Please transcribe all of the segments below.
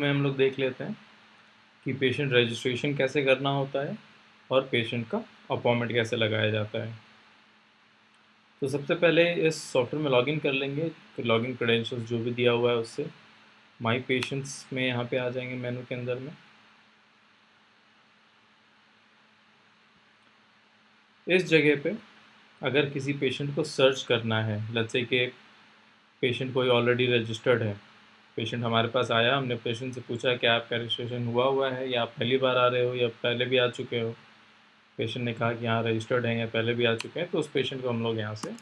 में हम लोग देख लेते हैं कि पेशेंट रजिस्ट्रेशन कैसे करना होता है और पेशेंट का अपॉइंटमेंट कैसे लगाया जाता है। तो सबसे पहले इस सॉफ्टवेयर में लॉगिन कर लेंगे, लॉगिन क्रेडेंशियल्स जो भी दिया हुआ है उससे माई पेशेंट्स में यहाँ पे आ जाएंगे मेनू के अंदर में। इस जगह पे अगर किसी पेशेंट को सर्च करना है, लेट्स से कि पेशेंट कोई ऑलरेडी रजिस्टर्ड है, पेशेंट हमारे पास आया, हमने पेशेंट से पूछा कि आपका रजिस्ट्रेशन हुआ है या आप पहली बार आ रहे हो या पहले भी आ चुके हो। पेशेंट ने कहा कि हाँ रजिस्टर्ड हैं या पहले भी आ चुके हैं, तो उस पेशेंट को हम लोग यहाँ से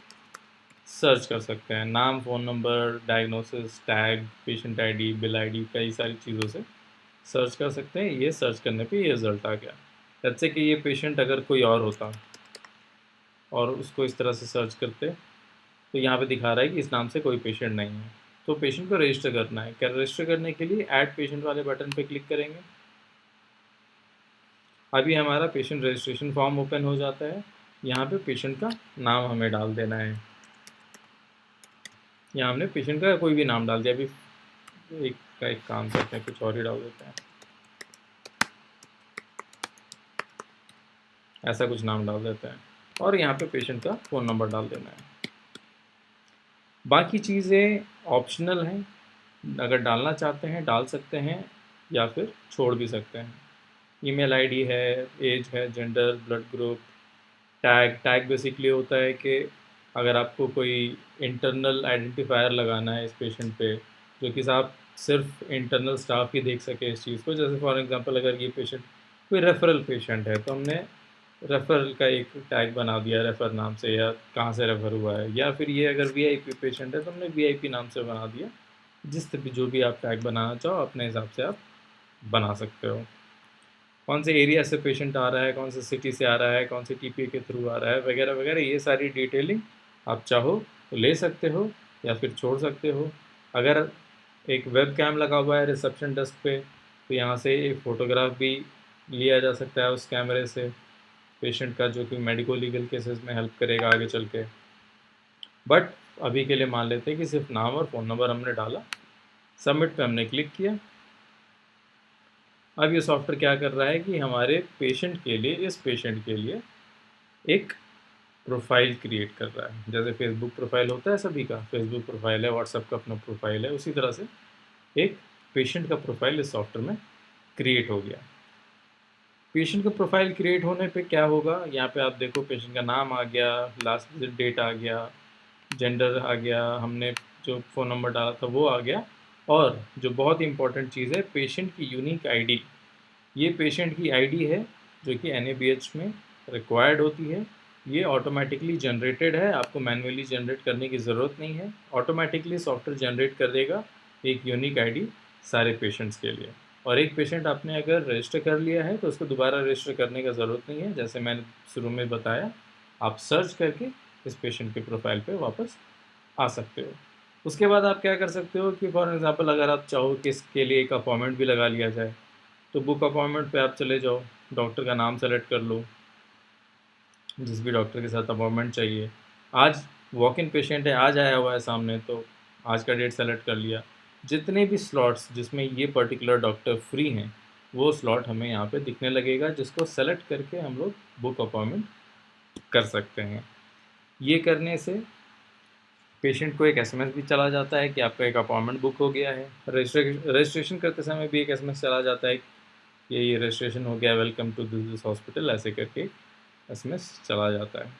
सर्च कर सकते हैं। नाम, phone number, diagnosis, tag, patient ID, bill ID, कई सारी चीज़ों से सर्च कर सकते हैं। ये सर्च करने पे ये रिज़ल्ट आ गया। लेट्स से कि ये पेशेंट अगर कोई और होता और उसको इस तरह से सर्च करते तो यहाँ पे दिखा रहा है कि इस नाम से कोई पेशेंट नहीं है। तो पेशेंट को रजिस्टर करना है। क्या रजिस्टर करने के लिए ऐड पेशेंट वाले बटन पे क्लिक करेंगे। अभी हमारा पेशेंट रजिस्ट्रेशन फॉर्म ओपन हो जाता है। यहाँ पे पेशेंट का नाम हमें डाल देना है। यहाँ हमने पेशेंट का कोई भी नाम डाल दिया। अभी एक काम करते हैं, कुछ और ही डाल देते हैं, ऐसा कुछ नाम डाल देते हैं और यहाँ पे पेशेंट का फ़ोन नंबर डाल देना है। बाकी चीज़ें ऑप्शनल हैं, अगर डालना चाहते हैं डाल सकते हैं या फिर छोड़ भी सकते हैं। ईमेल आईडी है, एज है, gender, blood group, tag basically होता है कि अगर आपको कोई इंटरनल आइडेंटिफायर लगाना है इस पेशेंट पे, जो कि आप सिर्फ इंटरनल स्टाफ ही देख सके इस चीज़ को। जैसे फॉर एग्जांपल अगर ये पेशेंट कोई रेफरल पेशेंट है तो हमने रेफरल का एक टैग बना दिया रेफर नाम से, या कहाँ से रेफर हुआ है। या फिर ये अगर वीआईपी पेशेंट है तो हमने वीआईपी नाम से बना दिया। जिस भी जो भी आप टैग बनाना चाहो अपने हिसाब से आप बना सकते हो। कौन से एरिया से पेशेंट आ रहा है, कौन से सिटी से आ रहा है, कौन से टीपीए के थ्रू आ रहा है, वगैरह वगैरह, ये सारी डिटेलिंग आप चाहो तो ले सकते हो या फिर छोड़ सकते हो। अगर एक वेब कैम लगा हुआ है रिसेप्शन डेस्क पे तो यहाँ से एक फ़ोटोग्राफ भी लिया जा सकता है उस कैमरे से पेशेंट का, जो कि मेडिको लीगल केसेस में हेल्प करेगा आगे चल के। बट अभी के लिए मान लेते हैं कि सिर्फ नाम और फ़ोन नंबर हमने डाला, सबमिट पे हमने क्लिक किया। अब ये सॉफ्टवेयर क्या कर रहा है कि हमारे पेशेंट के लिए, इस पेशेंट के लिए एक प्रोफाइल क्रिएट कर रहा है। जैसे फेसबुक प्रोफाइल होता है सभी का, फेसबुक प्रोफाइल है, व्हाट्सएप का अपना प्रोफाइल है, उसी तरह से एक पेशेंट का प्रोफाइल इस सॉफ्टवेयर में क्रिएट हो गया। पेशेंट का प्रोफाइल क्रिएट होने पे क्या होगा, यहाँ पे आप देखो पेशेंट का नाम आ गया, लास्ट विजिट डेट आ गया, जेंडर आ गया, हमने जो फ़ोन नंबर डाला था वो आ गया, और जो बहुत ही इंपॉर्टेंट चीज़ है पेशेंट की यूनिक आईडी। ये पेशेंट की आईडी है जो कि एनएबीएच में रिक्वायर्ड होती है। ये ऑटोमेटिकली जनरेटेड है, आपको मैन्युअली जनरेट करने की ज़रूरत नहीं है। ऑटोमेटिकली सॉफ्टवेयर जनरेट कर देगा एक यूनिक आईडी सारे पेशेंट्स के लिए। और एक पेशेंट आपने अगर रजिस्टर कर लिया है तो उसको दोबारा रजिस्टर करने का ज़रूरत नहीं है। जैसे मैंने शुरू में बताया, आप सर्च करके इस पेशेंट के प्रोफाइल पे वापस आ सकते हो। उसके बाद आप क्या कर सकते हो कि फॉर एग्ज़ाम्पल अगर आप चाहो कि इसके लिए एक अपॉइंटमेंट भी लगा लिया जाए तो बुक अपॉइंटमेंट पे आप चले जाओ, डॉक्टर का नाम सेलेक्ट कर लो, जिस भी डॉक्टर के साथ अपॉइंटमेंट चाहिए। आज वॉक इन पेशेंट है, आज आया हुआ है सामने, तो आज का डेट सेलेक्ट कर लिया। जितने भी स्लॉट्स जिसमें ये पर्टिकुलर डॉक्टर फ्री हैं वो स्लॉट हमें यहाँ पे दिखने लगेगा, जिसको सेलेक्ट करके हम लोग बुक अपॉइंटमेंट कर सकते हैं। ये करने से पेशेंट को एक एसएमएस भी चला जाता है कि आपका एक अपॉइंटमेंट बुक हो गया है। रजिस्ट्रेशन करते समय भी एक एसएमएस चला जाता है कि ये रजिस्ट्रेशन हो गया, वेलकम टू दिस हॉस्पिटल, ऐसे करके एसएमएस चला जाता है।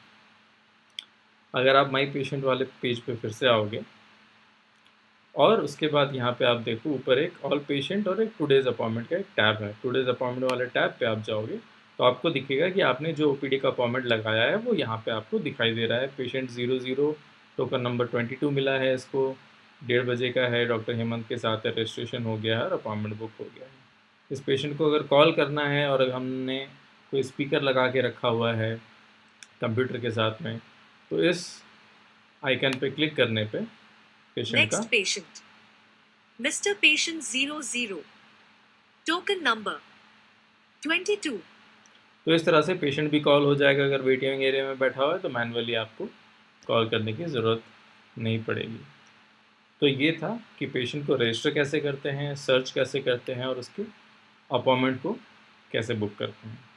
अगर आप माई पेशेंट वाले पेज पे फिर से आओगे और उसके बाद यहाँ पे आप देखो ऊपर एक ऑल पेशेंट और एक टुडेज़ अपॉइंटमेंट का एक टैब है। टुडेज़ अपॉइंटमेंट वाले टैब पे आप जाओगे तो आपको दिखेगा कि आपने जो ओपीडी का अपॉइंटमेंट लगाया है वो यहाँ पे आपको दिखाई दे रहा है। पेशेंट 00, टोकन नंबर 22 मिला है इसको, 1:30 बजे का है, डॉक्टर हेमंत के साथ रजिस्ट्रेशन हो गया है और अपॉइंटमेंट बुक हो गया है। इस पेशेंट को अगर कॉल करना है और अगर हमने कोई स्पीकर लगा के रखा हुआ है कंप्यूटर के साथ में, तो इस आइकन पे क्लिक करने पे पेशेंट का Next patient. Mr. Patient 00. Token number 22. तो इस तरह से पेशेंट भी कॉल हो जाएगा। अगर वेटिंग एरिया में बैठा हुआ है तो मैनुअली आपको कॉल करने की ज़रूरत नहीं पड़ेगी। तो ये था कि पेशेंट को रजिस्टर कैसे करते हैं, सर्च कैसे करते हैं और उसके अपॉइंटमेंट को कैसे बुक करते हैं।